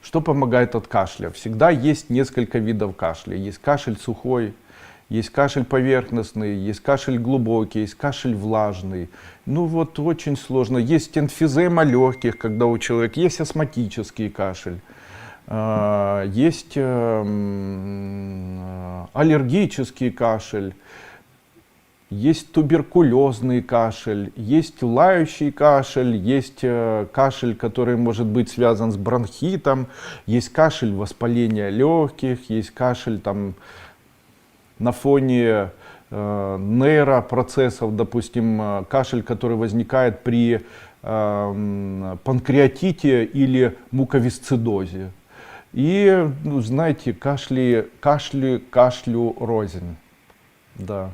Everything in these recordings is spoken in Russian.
Что помогает от кашля? Всегда есть несколько видов кашля. Есть кашель сухой, есть кашель поверхностный, есть кашель глубокий, есть кашель влажный. Ну вот очень сложно. Есть эмфизема легких, когда у человека есть астматический кашель. Есть аллергический кашель. Есть туберкулезный кашель, есть лающий кашель, есть кашель, который может быть связан с бронхитом, есть кашель воспаления легких, есть кашель там, на фоне нейропроцессов, допустим, кашель, который возникает при панкреатите или муковисцидозе. И, ну, знаете, кашлю рознь. Да.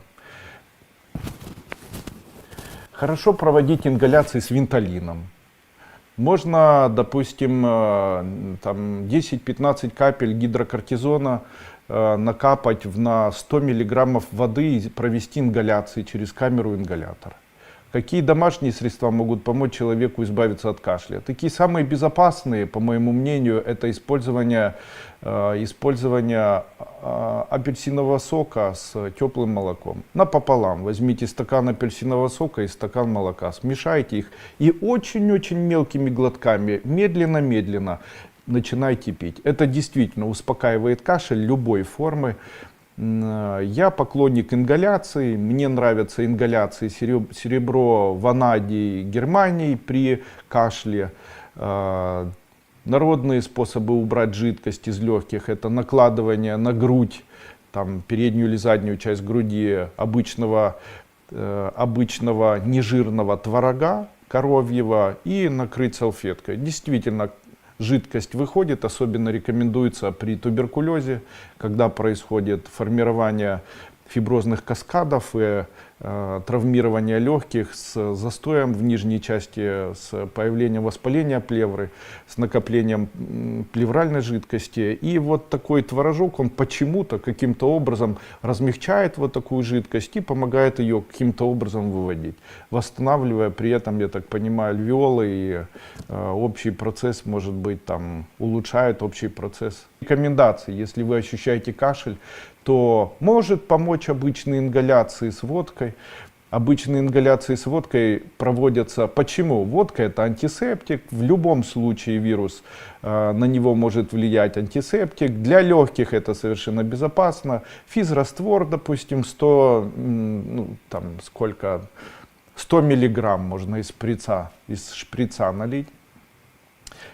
Хорошо проводить ингаляции с вентолином. Можно, допустим, 10-15 капель гидрокортизона накапать на 100 мг воды и провести ингаляции через камеру ингалятора. Какие домашние средства могут помочь человеку избавиться от кашля? Такие самые безопасные, по моему мнению, это использование апельсинового сока с теплым молоком. Напополам возьмите стакан апельсинового сока и стакан молока, смешайте их и очень-очень мелкими глотками, медленно-медленно начинайте пить. Это действительно успокаивает кашель любой формы. Я поклонник ингаляции, мне нравятся ингаляции серебро, ванадий, Германии при кашле. Народные способы убрать жидкость из легких — это накладывание на грудь, там, переднюю или заднюю часть груди обычного нежирного творога коровьего и накрыть салфеткой. Действительно, жидкость выходит, особенно рекомендуется при туберкулезе, когда происходит формирование фиброзных каскадов и травмирование легких с застоем в нижней части, с появлением воспаления плевры, с накоплением плевральной жидкости. И вот такой творожок, он почему-то каким-то образом размягчает вот такую жидкость и помогает ее каким-то образом выводить, восстанавливая при этом, я так понимаю, альвеолы, и общий процесс, может быть, там улучшает общий процесс. Рекомендации: если вы ощущаете кашель, то может помочь обычные ингаляции с водкой. Обычные ингаляции с водкой проводятся. Почему? Водка — это антисептик. В любом случае вирус, на него может влиять антисептик. Для легких это совершенно безопасно. Физраствор, допустим, 100 миллиграмм можно из шприца налить.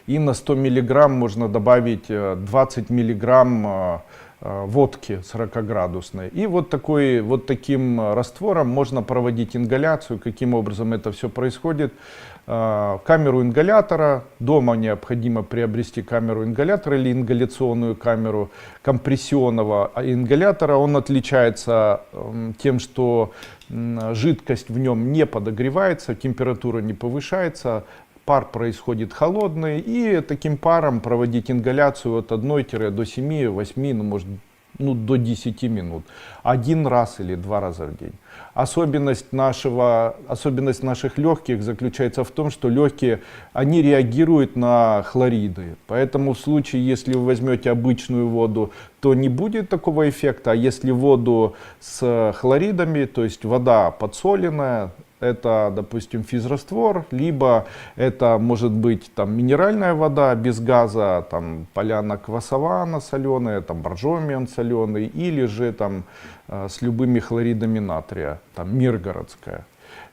И на 100 миллиграмм можно добавить 20 миллиграмм водки 40-градусной. И вот таким раствором можно проводить ингаляцию. Каким образом это все происходит? Камеру ингалятора. Дома необходимо приобрести камеру ингалятора или ингаляционную камеру компрессионного ингалятора. Он отличается тем, что жидкость в нем не подогревается, температура не повышается. Пар происходит холодный, и таким паром проводить ингаляцию от 1 до 7, 8, до 10 минут. Один раз или 2 раза в день. Особенность наших легких заключается в том, что легкие, они реагируют на хлориды. Поэтому в случае, если вы возьмете обычную воду, то не будет такого эффекта. А если воду с хлоридами, то есть вода подсоленная, это, допустим, физраствор, либо это может быть там минеральная вода без газа, там поляна квасована соленая, там боржомиан соленый, или же там с любыми хлоридами натрия, там миргородская.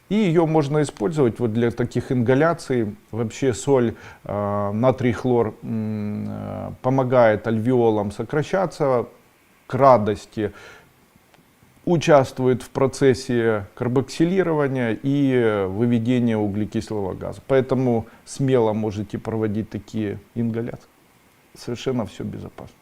И ее можно использовать вот для таких ингаляций. Вообще соль, натрий, хлор помогает альвеолам сокращаться к радости, участвует в процессе карбоксилирования и выведения углекислого газа. Поэтому смело можете проводить такие ингаляции. Совершенно все безопасно.